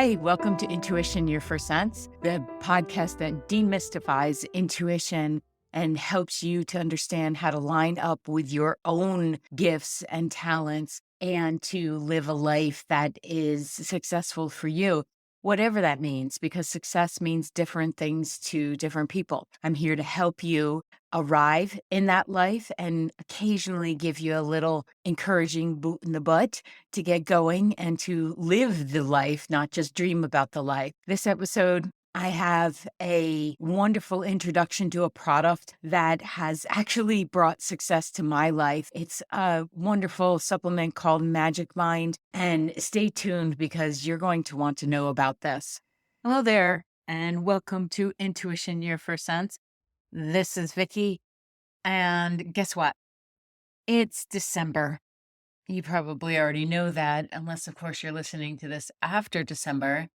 Hi, welcome to Intuition, Your First Sense, the podcast that demystifies intuition and helps you to understand how to line up with your own gifts and talents and to live a life that is successful for you, whatever that means, because success means different things to different people. I'm here to help you arrive in that life and occasionally give you a little encouraging boot in the butt to get going and to live the life, not just dream about the life. This episode, I have a wonderful introduction to a product that has actually brought success to my life. It's a wonderful supplement called Magic Mind, and stay tuned because you're going to want to know about this. Hello there, and welcome to Intuition, Your First Sense. This is Vicky, and guess what? It's December. You probably already know that, unless, of course, you're listening to this after December.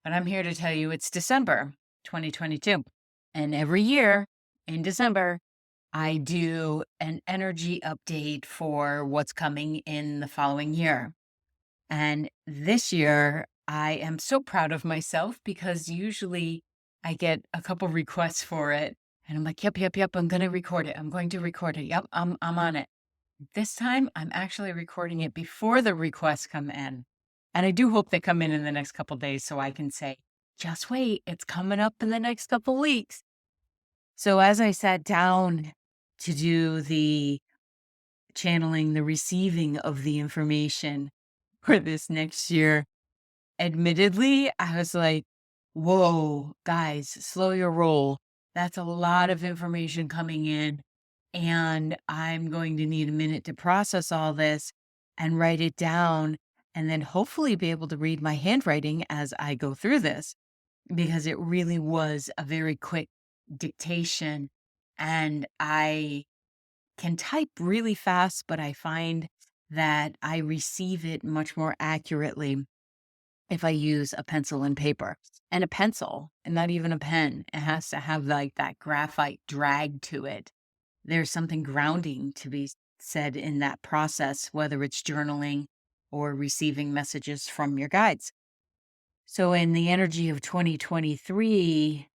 But I'm here to tell you it's December 2022. And every year in December, I do an energy update for what's coming in the following year. And this year, I am so proud of myself because usually I get a couple requests for it. And I'm like, yep, I'm going to record it. I'm going to record it. Yep, I'm on it. This time, I'm actually recording it before the requests come in. And I do hope they come in the next couple days so I can say, just wait, it's coming up in the next couple weeks. So as I sat down to do the channeling, the receiving of the information for this next year, admittedly, I was like, whoa, guys, slow your roll. That's a lot of information coming in. And I'm going to need a minute to process all this and write it down and then hopefully be able to read my handwriting as I go through this because it really was a very quick dictation. And I can type really fast, but I find that I receive it much more accurately if I use a pencil and paper. And a pencil, and not even a pen, it has to have like that graphite drag to it. There's something grounding to be said in that process, whether it's journaling or receiving messages from your guides. So, in the energy of 2023,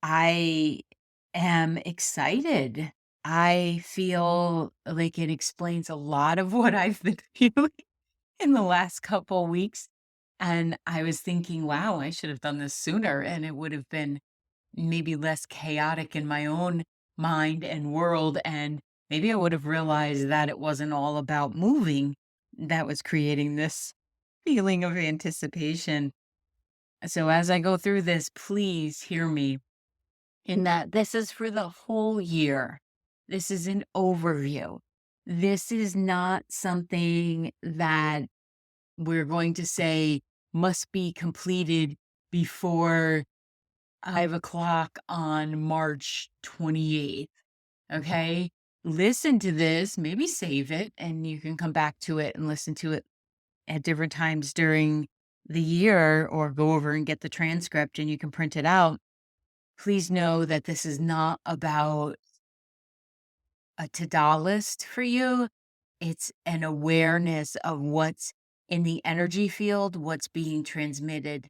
I am excited. I feel like it explains a lot of what I've been feeling in the last couple weeks. And I was thinking, wow, I should have done this sooner, and it would have been maybe less chaotic in my own mind and world. And maybe I would have realized that it wasn't all about moving that was creating this feeling of anticipation. So as I go through this, please hear me in that this is for the whole year. This is an overview. This is not something that we're going to say must be completed before 5 o'clock on March 28th. Okay. Listen to this, maybe save it, and you can come back to it and listen to it at different times during the year or go over and get the transcript and you can print it out. Please know that this is not about a to-do list for you. It's an awareness of what's in the energy field, what's being transmitted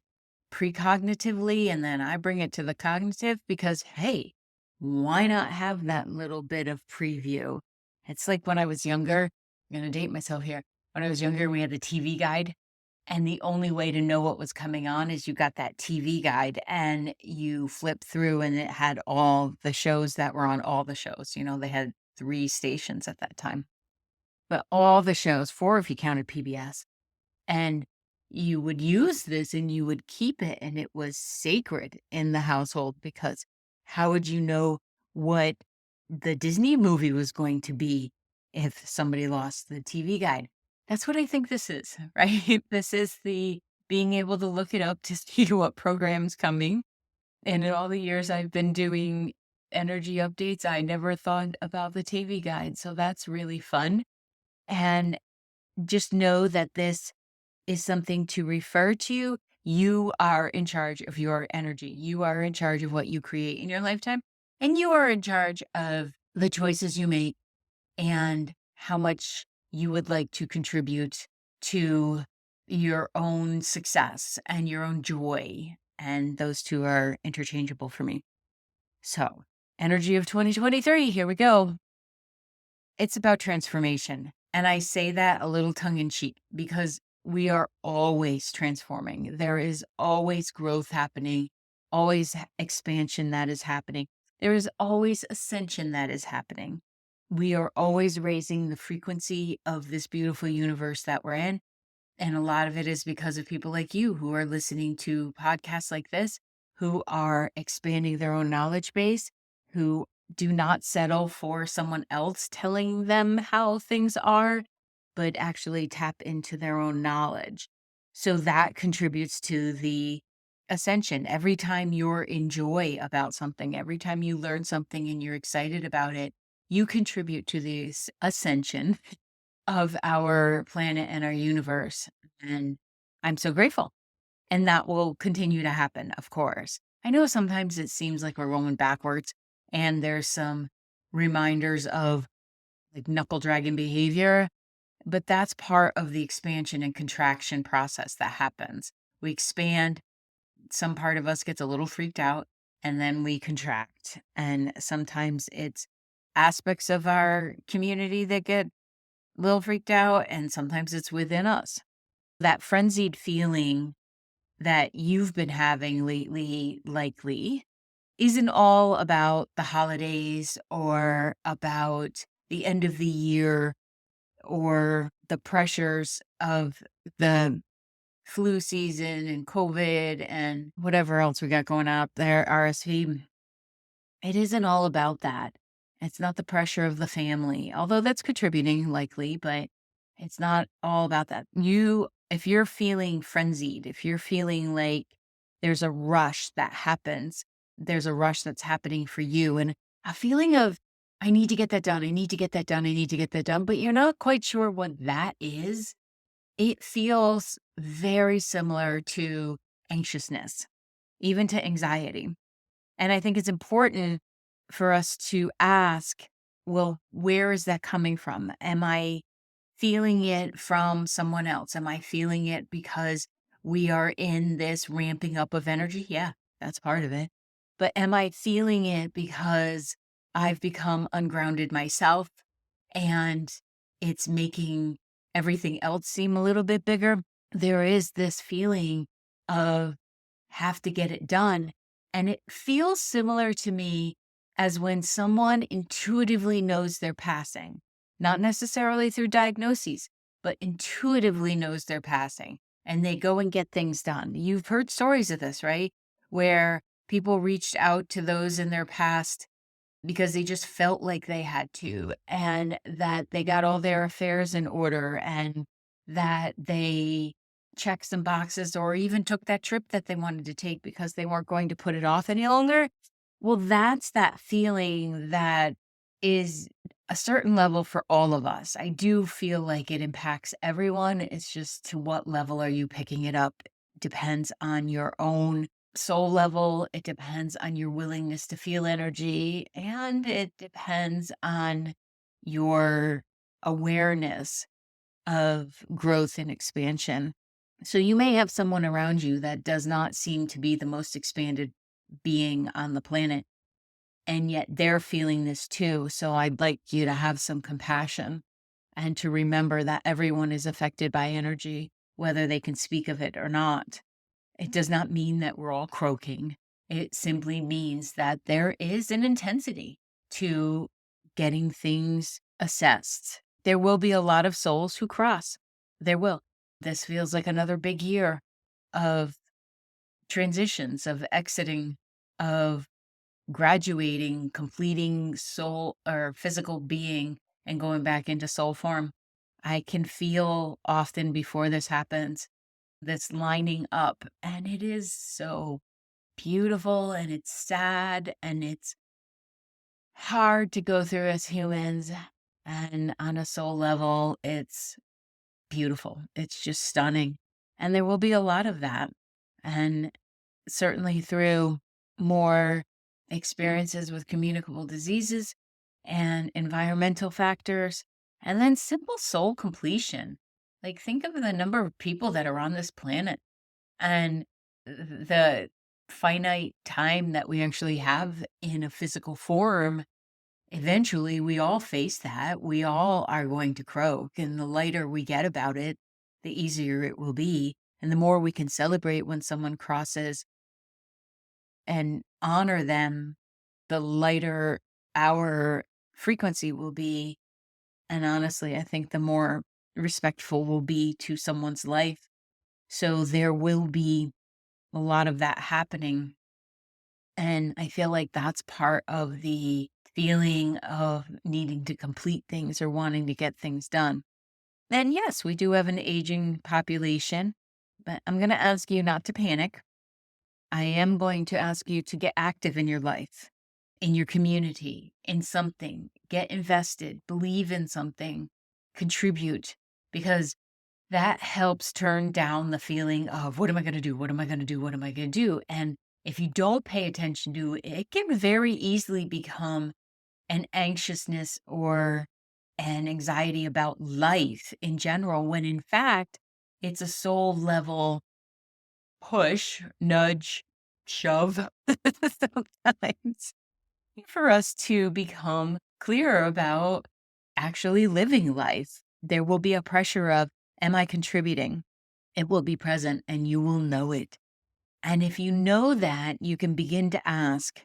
precognitively, and then I bring it to the cognitive because, hey, why not have that little bit of preview? It's like when I was younger, I'm going to date myself here. When I was younger, we had the TV guide, and the only way to know what was coming on is you got that TV guide and you flip through, and it had all the shows that were on all the shows. You know, they had 3 stations at that time, but all the shows, 4 if you counted PBS. And you would use this and you would keep it, and it was sacred in the household because how would you know what the Disney movie was going to be if somebody lost the TV guide? That's what I think this is, right? This is the being able to look it up to see what program's coming. And in all the years I've been doing energy updates, I never thought about the TV guide. So that's really fun. And just know that this is something to refer to. You are in charge of your energy. You are in charge of what you create in your lifetime. And you are in charge of the choices you make and how much you would like to contribute to your own success and your own joy. And those two are interchangeable for me. So, energy of 2023, here we go. It's about transformation. And I say that a little tongue in cheek because we are always transforming. There is always growth happening, always expansion that is happening. There is always ascension that is happening. We are always raising the frequency of this beautiful universe that we're in. And a lot of it is because of people like you who are listening to podcasts like this, who are expanding their own knowledge base, who do not settle for someone else telling them how things are, but actually tap into their own knowledge. So that contributes to the ascension. Every time you're in joy about something, every time you learn something and you're excited about it, you contribute to the ascension of our planet and our universe. And I'm so grateful. And that will continue to happen, of course. I know sometimes it seems like we're going backwards and there's some reminders of like knuckle dragging behavior, but that's part of the expansion and contraction process that happens. We expand, some part of us gets a little freaked out, and then we contract. And sometimes it's aspects of our community that get a little freaked out, and sometimes it's within us. That frenzied feeling that you've been having lately, likely, isn't all about the holidays or about the end of the year or the pressures of the flu season and COVID and whatever else we got going on up there, RSV. It isn't all about that. It's not the pressure of the family, although that's contributing likely, but it's not all about that. If you're feeling frenzied, if you're feeling like there's a rush that happens, there's a rush that's happening for you and a feeling of, I need to get that done. I need to get that done. I need to get that done. But you're not quite sure what that is. It feels very similar to anxiousness, even to anxiety. And I think it's important for us to ask, well, where is that coming from? Am I feeling it from someone else? Am I feeling it because we are in this ramping up of energy? Yeah, that's part of it. But am I feeling it because I've become ungrounded myself and it's making everything else seem a little bit bigger? There is this feeling of have to get it done. And it feels similar to me as when someone intuitively knows they're passing, not necessarily through diagnoses, but intuitively knows they're passing and they go and get things done. You've heard stories of this, right? Where people reached out to those in their past because they just felt like they had to, and that they got all their affairs in order, and that they checked some boxes or even took that trip that they wanted to take because they weren't going to put it off any longer. Well, that's that feeling that is a certain level for all of us. I do feel like it impacts everyone. It's just to what level are you picking it up depends on your own soul level. It depends on your willingness to feel energy, and it depends on your awareness of growth and expansion. So you may have someone around you that does not seem to be the most expanded being on the planet, and yet they're feeling this too. So I'd like you to have some compassion and to remember that everyone is affected by energy, whether they can speak of it or not. It does not mean that we're all croaking. It simply means that there is an intensity to getting things assessed. There will be a lot of souls who cross. There will. This feels like another big year of transitions, of exiting, of graduating, completing soul or physical being and going back into soul form. I can feel often before this happens, this lining up, and it is so beautiful and it's sad and it's hard to go through as humans. And on a soul level, it's beautiful. It's just stunning. And there will be a lot of that. And certainly through more experiences with communicable diseases and environmental factors, and then simple soul completion. Like, think of the number of people that are on this planet and the finite time that we actually have in a physical form. Eventually, we all face that. We all are going to croak, and the lighter we get about it, the easier it will be. And the more we can celebrate when someone crosses and honor them, the lighter our frequency will be. And honestly, I think the more respectful we'll be to someone's life. So there will be a lot of that happening. And I feel like that's part of the feeling of needing to complete things or wanting to get things done. And yes, we do have an aging population, but I'm going to ask you not to panic. I am going to ask you to get active in your life, in your community, in something, get invested, believe in something, contribute, because that helps turn down the feeling of what am I going to do? What am I going to do? What am I going to do? And if you don't pay attention to it, it can very easily become an anxiousness or an anxiety about life in general, when in fact, it's a soul level push, nudge, shove sometimes for us to become clearer about actually living life. There will be a pressure of, am I contributing? It will be present and you will know it. And if you know that, you can begin to ask,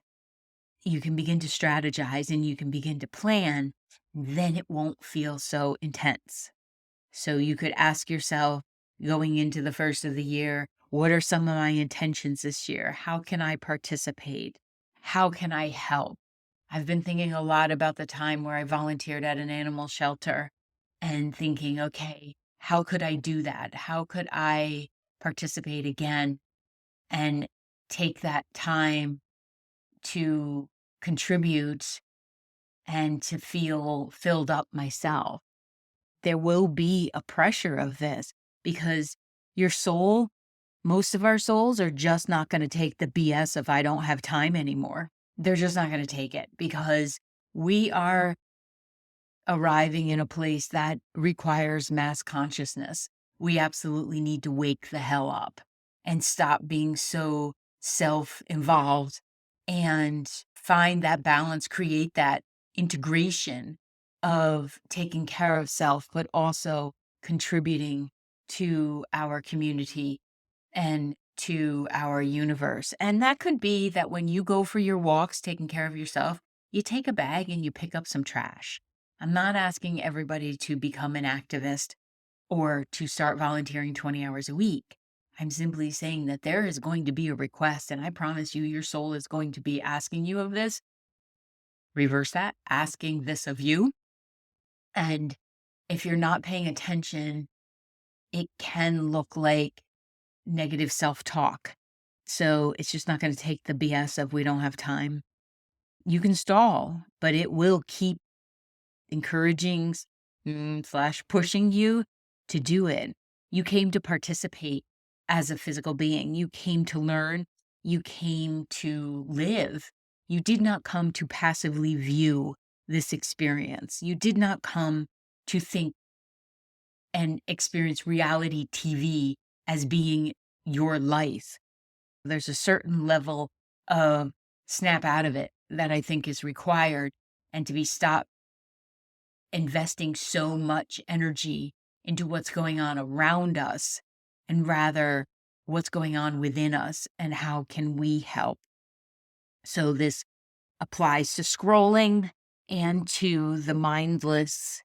you can begin to strategize, and you can begin to plan, then it won't feel so intense. So you could ask yourself going into the first of the year, what are some of my intentions this year? How can I participate? How can I help? I've been thinking a lot about the time where I volunteered at an animal shelter and thinking, okay, how could I do that? How could I participate again and take that time to contribute and to feel filled up myself? There will be a pressure of this because your soul, most of our souls are just not going to take the BS of I don't have time anymore. They're just not going to take it because we are arriving in a place that requires mass consciousness. We absolutely need to wake the hell up and stop being so self involved and find that balance, create that integration of taking care of self, but also contributing to our community and to our universe. And that could be that when you go for your walks, taking care of yourself, you take a bag and you pick up some trash. I'm not asking everybody to become an activist or to start volunteering 20 hours a week. I'm simply saying that there is going to be a request, and I promise you, your soul is going to be asking you of this. Reverse that, asking this of you. And if you're not paying attention, it can look like negative self talk. So it's just not going to take the BS of we don't have time. You can stall, but it will keep encouraging slash pushing you to do it. You came to participate as a physical being. You came to learn. You came to live. You did not come to passively view this experience. You did not come to think and experience reality TV as being your life. There's a certain level of snap out of it that I think is required, and to be stopped investing so much energy into what's going on around us and rather what's going on within us and how can we help. So this applies to scrolling and to the mindless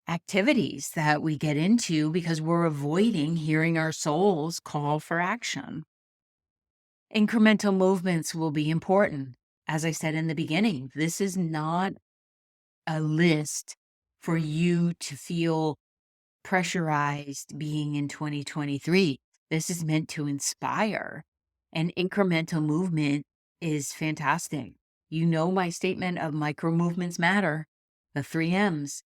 activities that we get into because we're avoiding hearing our souls call for action. Incremental movements will be important. As I said in the beginning, this is not a list for you to feel pressurized being in 2023. This is meant to inspire, and incremental movement is fantastic. You know my statement of micro movements matter, the 3 M's.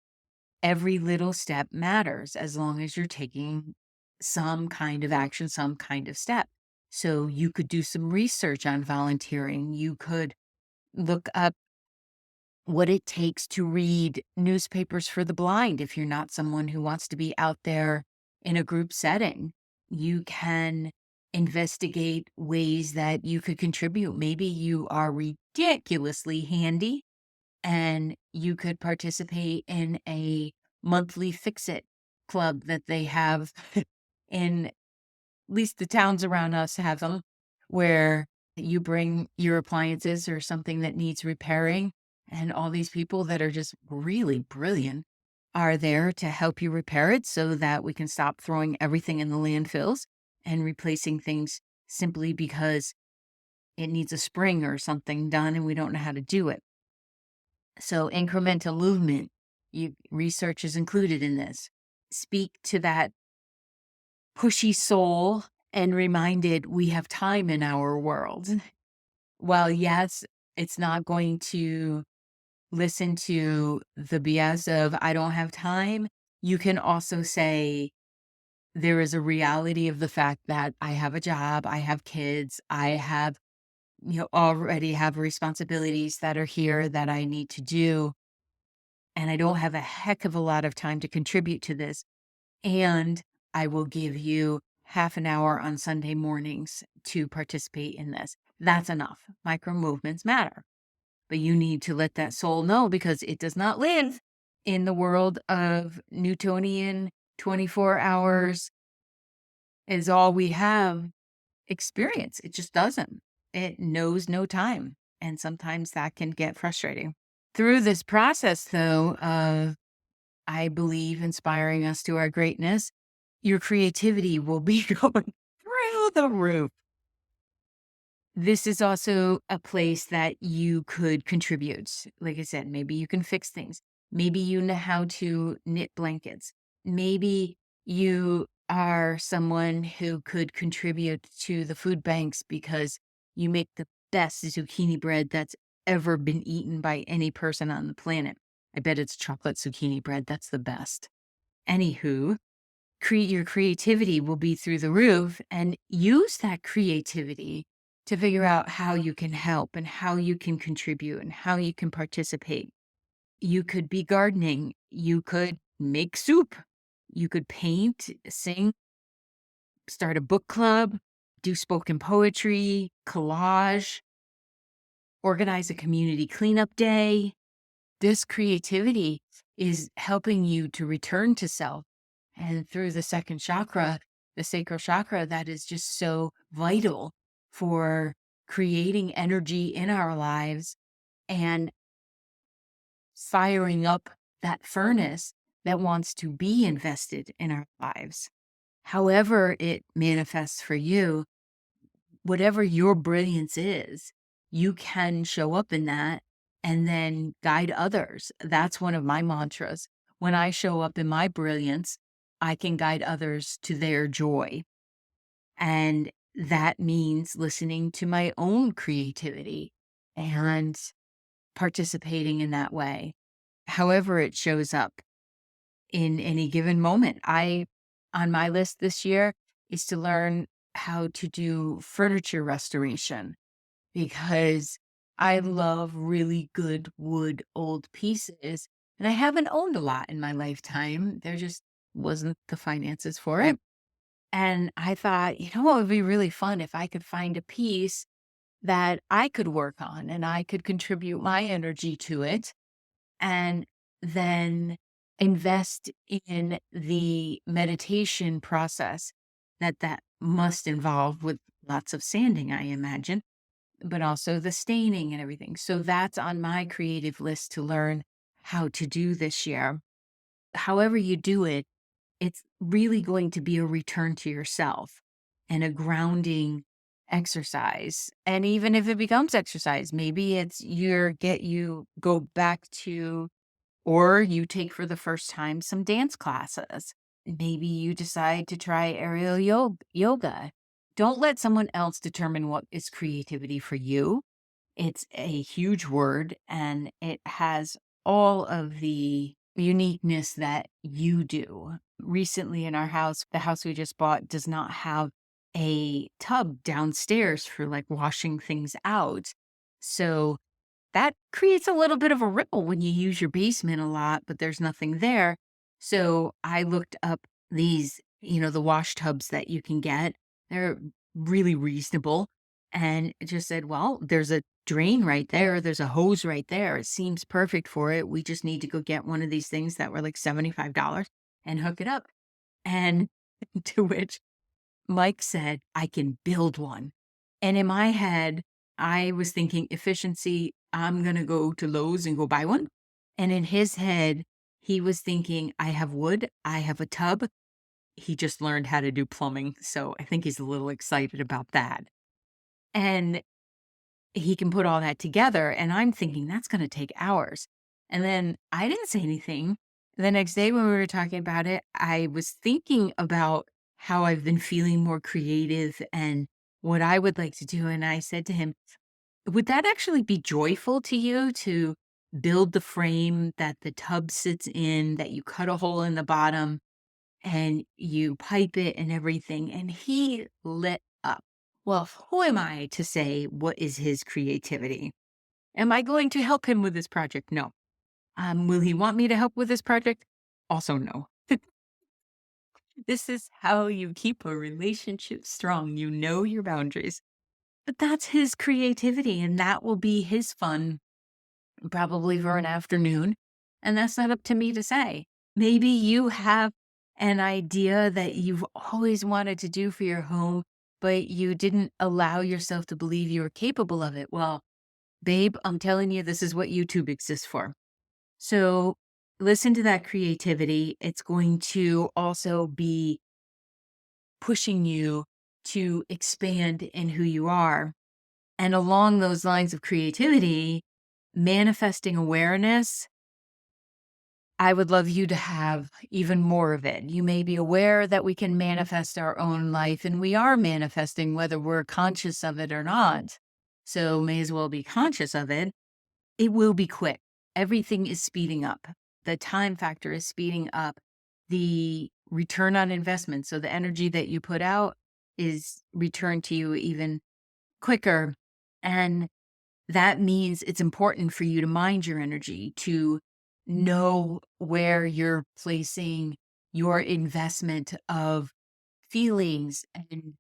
Every little step matters as long as you're taking some kind of action, some kind of step. So you could do some research on volunteering. You could look up what it takes to read newspapers for the blind if you're not someone who wants to be out there in a group setting. You can investigate ways that you could contribute. Maybe you are ridiculously handy and you could participate in a monthly fix it club that they have in, at least the towns around us have them, where you bring your appliances or something that needs repairing, and all these people that are just really brilliant are there to help you repair it so that we can stop throwing everything in the landfills and replacing things simply because it needs a spring or something done and we don't know how to do it. So incremental movement, research is included in this. Speak to that pushy soul and reminded we have time in our world. While yes, it's not going to listen to the BS of I don't have time, you can also say there is a reality of the fact that I have a job, I have kids, I have, already have responsibilities that are here that I need to do. And I don't have a heck of a lot of time to contribute to this. And I will give you half an hour on Sunday mornings to participate in this. That's enough. Micro movements matter. But you need to let that soul know because it does not live in the world of Newtonian 24 hours is all we have experience. It just doesn't. It knows no time. And sometimes that can get frustrating. Through this process, though, of I believe inspiring us to our greatness, your creativity will be going through the roof. This is also a place that you could contribute. Like I said, maybe you can fix things. Maybe you know how to knit blankets. Maybe you are someone who could contribute to the food banks because you make the best zucchini bread that's ever been eaten by any person on the planet. I bet it's chocolate zucchini bread. That's the best. Anywho, your creativity will be through the roof, and use that creativity to figure out how you can help and how you can contribute and how you can participate. You could be gardening. You could make soup. You could paint, sing, start a book club, do spoken poetry, collage, organize a community cleanup day. This creativity is helping you to return to self. And through the second chakra, the sacral chakra, that is just so vital for creating energy in our lives and firing up that furnace that wants to be invested in our lives. However it manifests for you, whatever your brilliance is, you can show up in that and then guide others. That's one of my mantras. When I show up in my brilliance, I can guide others to their joy. And that means listening to my own creativity and participating in that way, however it shows up in any given moment. On my list this year is to learn how to do furniture restoration because I love really good wood old pieces. And I haven't owned a lot in my lifetime. There just wasn't the finances for it. And I thought, what would be really fun if I could find a piece that I could work on and I could contribute my energy to it and then invest in the meditation process that must involve with lots of sanding, I imagine, but also the staining and everything. So that's on my creative list to learn how to do this year. However you do it, it's really going to be a return to yourself and a grounding exercise. And even if it becomes exercise, maybe it's you go back to, or you take for the first time some dance classes. Maybe you decide to try aerial yoga. Don't let someone else determine what is creativity for you. It's a huge word and it has all of the uniqueness that you do. Recently in our house, the house we just bought does not have a tub downstairs for like washing things out. So that creates a little bit of a ripple when you use your basement a lot, but there's nothing there. So I looked up these the wash tubs that you can get. They're really reasonable. And it just said, well, there's a drain right there. There's a hose right there. It seems perfect for it. We just need to go get one of these things that were like $75 and hook it up. And to which Mike said, I can build one. And in my head, I was thinking efficiency. I'm going to go to Lowe's and go buy one. And in his head, he was thinking, I have wood, I have a tub. He just learned how to do plumbing. So I think he's a little excited about that. And he can put all that together. And I'm thinking that's going to take hours. And then I didn't say anything. The next day when we were talking about it, I was thinking about how I've been feeling more creative and what I would like to do. And I said to him, would that actually be joyful to you to build the frame that the tub sits in, that you cut a hole in the bottom and you pipe it and everything? And he lit up. Well, who am I to say what is his creativity? Am I going to help him with this project? No. Will he want me to help with this project? Also, no. This is how you keep a relationship strong. You know your boundaries. But that's his creativity, and that will be his fun, probably for an afternoon. And that's not up to me to say. Maybe you have an idea that you've always wanted to do for your home, but you didn't allow yourself to believe you were capable of it. Well, babe, I'm telling you, this is what YouTube exists for. So listen to that creativity. It's going to also be pushing you to expand in who you are. And along those lines of creativity, manifesting awareness, I would love you to have even more of it. You may be aware that we can manifest our own life, and we are manifesting whether we're conscious of it or not. So may as well be conscious of it. It will be quick. Everything is speeding up. The time factor is speeding up. The return on investment, so the energy that you put out is returned to you even quicker. And that means it's important for you to mind your energy, to know where you're placing your investment of feelings and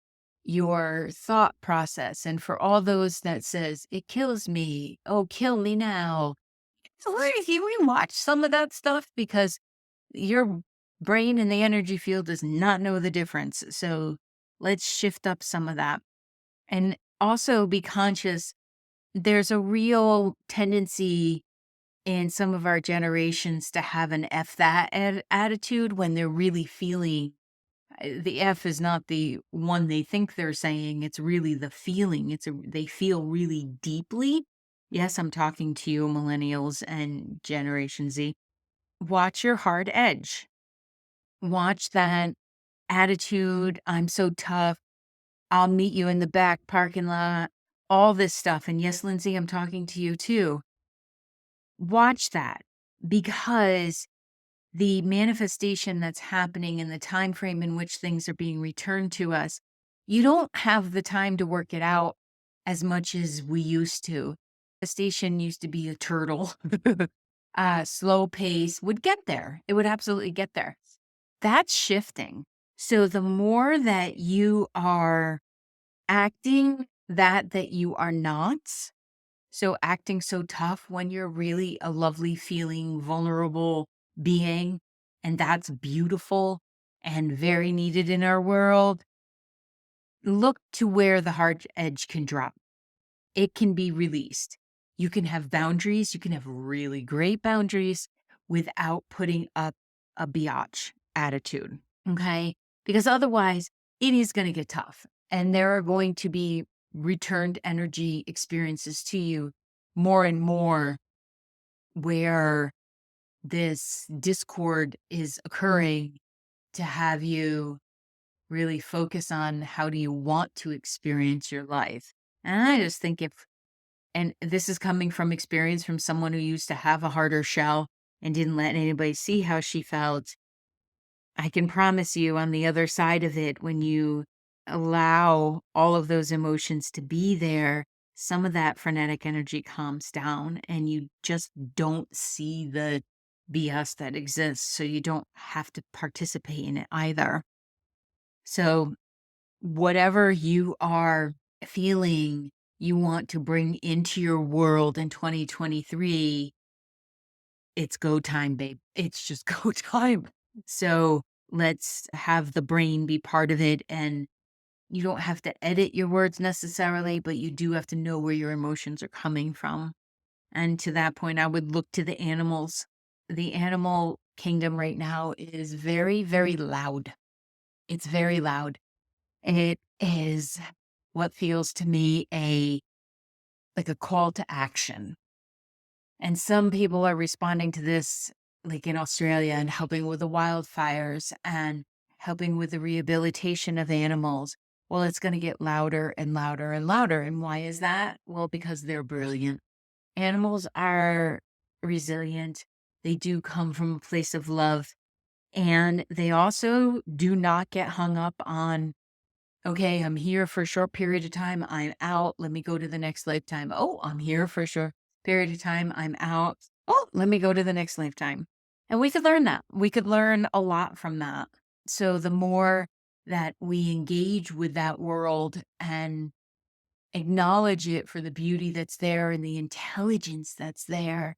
your thought process. And for all those that says, it kills me, oh, kill me now. Can we watch some of that stuff? Because your brain and the energy field does not know the difference. So let's shift up some of that. And also be conscious. There's a real tendency in some of our generations to have an F that attitude when they're really feeling. The F is not the one they think they're saying. It's really the feeling. They feel really deeply. Yes, I'm talking to you, millennials and Generation Z. Watch your hard edge. Watch that attitude. I'm so tough. I'll meet you in the back parking lot. All this stuff. And yes, Lindsay, I'm talking to you too. Watch that, because the manifestation that's happening in the time frame in which things are being returned to us, you don't have the time to work it out as much as we used to. The station used to be a turtle. Slow pace would get there. It would absolutely get there. That's shifting. So the more that you are acting that you are not, so acting so tough when you're really a lovely feeling, vulnerable being, and that's beautiful and very needed in our world. Look to where the hard edge can drop. It can be released. You can have boundaries. You can have really great boundaries without putting up a biatch attitude. Okay. Because otherwise, it is going to get tough. And there are going to be returned energy experiences to you more and more where this discord is occurring, to have you really focus on how do you want to experience your life. And I just think and this is coming from experience from someone who used to have a harder shell and didn't let anybody see how she felt. I can promise you, on the other side of it, when you allow all of those emotions to be there, some of that frenetic energy calms down and you just don't see the BS that exists. So you don't have to participate in it either. So, whatever you are feeling you want to bring into your world in 2023, it's go time, babe. It's just go time. So, let's have the brain be part of it. And you don't have to edit your words necessarily, but you do have to know where your emotions are coming from. And to that point, I would look to the animals. The animal kingdom right now is very, very loud. It's very loud. It is what feels to me like a call to action. And some people are responding to this, like in Australia, and helping with the wildfires and helping with the rehabilitation of animals. Well, it's going to get louder and louder and louder. And why is that? Well, because they're brilliant. Animals are resilient. They do come from a place of love. And they also do not get hung up on, okay, I'm here for a short period of time. I'm out. Let me go to the next lifetime. Oh, I'm here for a short period of time. I'm out. Oh, let me go to the next lifetime. And we could learn that. We could learn a lot from that. So the more that we engage with that world and acknowledge it for the beauty that's there and the intelligence that's there,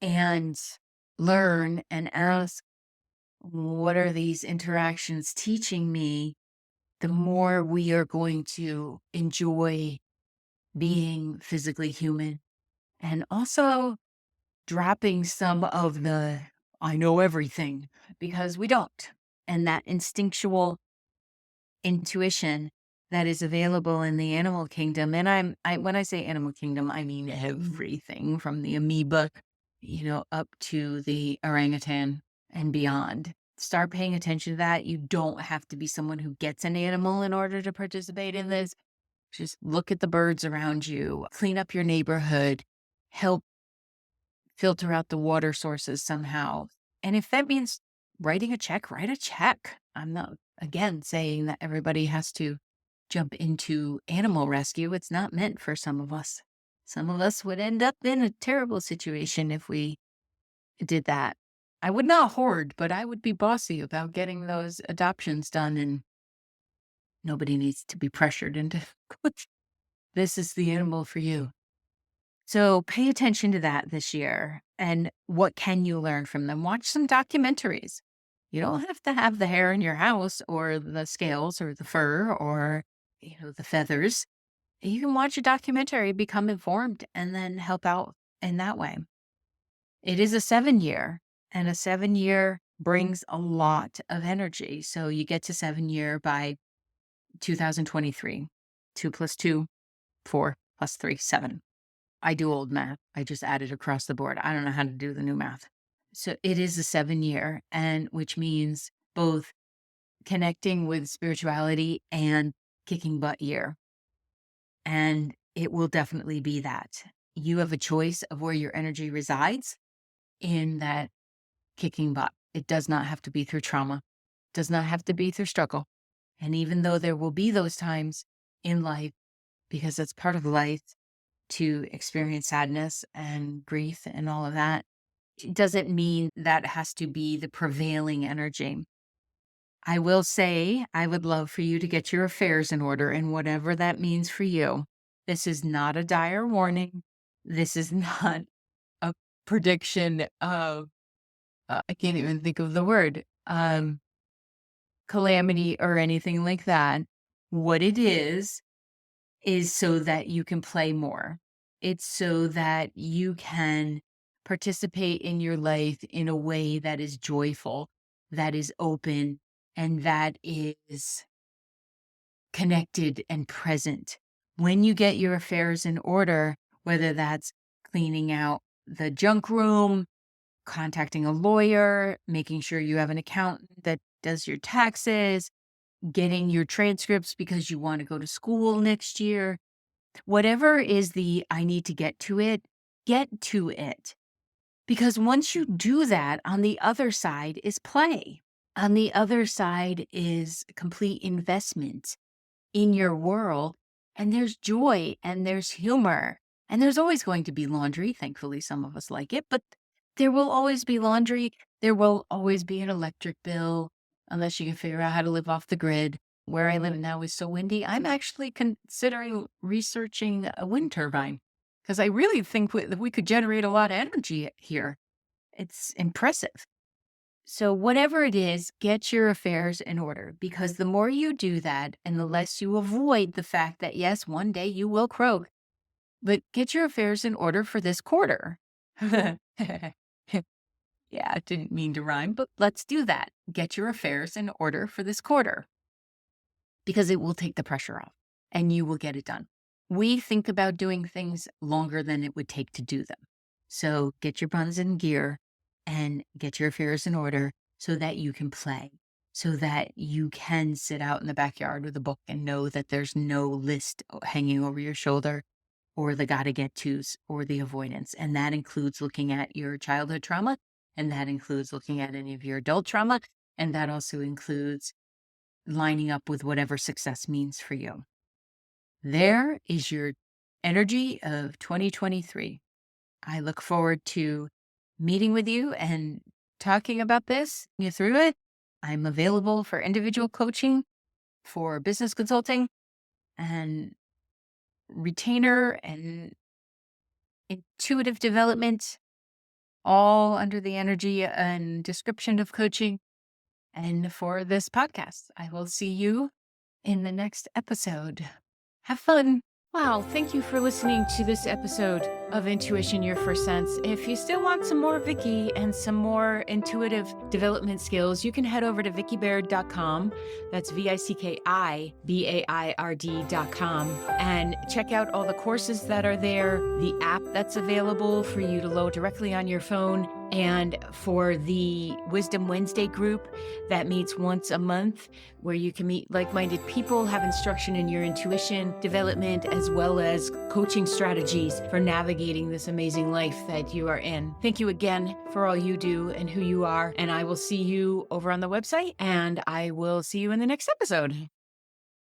and learn and ask, what are these interactions teaching me? The more we are going to enjoy being physically human, and also dropping some of the I know everything, because we don't. And that instinctual intuition that is available in the animal kingdom. And when I say animal kingdom, I mean everything from the amoeba, up to the orangutan and beyond. Start paying attention to that. You don't have to be someone who gets an animal in order to participate in this. Just look at the birds around you, clean up your neighborhood, help filter out the water sources somehow. And if that means writing a check, write a check. I'm not, again, saying that everybody has to jump into animal rescue. It's not meant for some of us. Some of us would end up in a terrible situation if we did that. I would not hoard, but I would be bossy about getting those adoptions done, and nobody needs to be pressured into this is the animal for you. So pay attention to that this year. And what can you learn from them? Watch some documentaries. You don't have to have the hair in your house or the scales or the fur or, the feathers. You can watch a documentary, become informed, and then help out in that way. It is a 7-year, and a 7-year brings a lot of energy. So you get to 7-year by 2023. 2 plus 2, 4 plus 3, 7. I do old math. I just added across the board. I don't know how to do the new math. So it is a 7-year, and which means both connecting with spirituality and kicking butt year. And it will definitely be that. You have a choice of where your energy resides in that kicking butt. It does not have to be through trauma. It does not have to be through struggle. And even though there will be those times in life, because that's part of life, to experience sadness and grief and all of that, it doesn't mean that has to be the prevailing energy. I will say, I would love for you to get your affairs in order, and whatever that means for you. This is not a dire warning. This is not a prediction of, I can't even think of the word, calamity or anything like that. What it is so that you can play more. It's so that you can participate in your life in a way that is joyful, that is open, and that is connected and present. When you get your affairs in order, whether that's cleaning out the junk room, contacting a lawyer, making sure you have an accountant that does your taxes, getting your transcripts because you want to go to school next year, whatever is the I need to get to it, get to it. Because once you do that, on the other side is play. On the other side is complete investment in your world. And there's joy and there's humor. And there's always going to be laundry. Thankfully, some of us like it, but there will always be laundry. There will always be an electric bill, unless you can figure out how to live off the grid. where I live now is so windy. I'm actually considering researching a wind turbine because I really think that we could generate a lot of energy here. It's impressive. So, whatever it is, get your affairs in order because the more you do that and the less you avoid the fact that, yes, one day you will croak, but get your affairs in order for this quarter. Yeah, I didn't mean to rhyme, but let's do that. Get your affairs in order for this quarter because it will take the pressure off and you will get it done. We think about doing things longer than it would take to do them. So get your buns in gear and get your affairs in order so that you can play, so that you can sit out in the backyard with a book and know that there's no list hanging over your shoulder or the gotta get tos or the avoidance. And that includes looking at your childhood trauma. And that includes looking at any of your adult trauma. And that also includes lining up with whatever success means for you. There is your energy of 2023. I look forward to meeting with you and talking about this, you through it. I'm available for individual coaching, for business consulting, and retainer and intuitive development, all under the energy and description of coaching. And for this podcast, I will see you in the next episode. Have fun. Wow, thank you for listening to this episode of Intuition, Your First Sense. If you still want some more Vicky and some more intuitive development skills, you can head over to vickybaird.com. That's VICKIBAIRD.com and check out all the courses that are there, the app that's available for you to load directly on your phone, and for the Wisdom Wednesday group that meets once a month, where you can meet like-minded people, have instruction in your intuition development, as well as coaching strategies for navigating this amazing life that you are in. Thank you again for all you do and who you are. And I will see you over on the website, and I will see you in the next episode.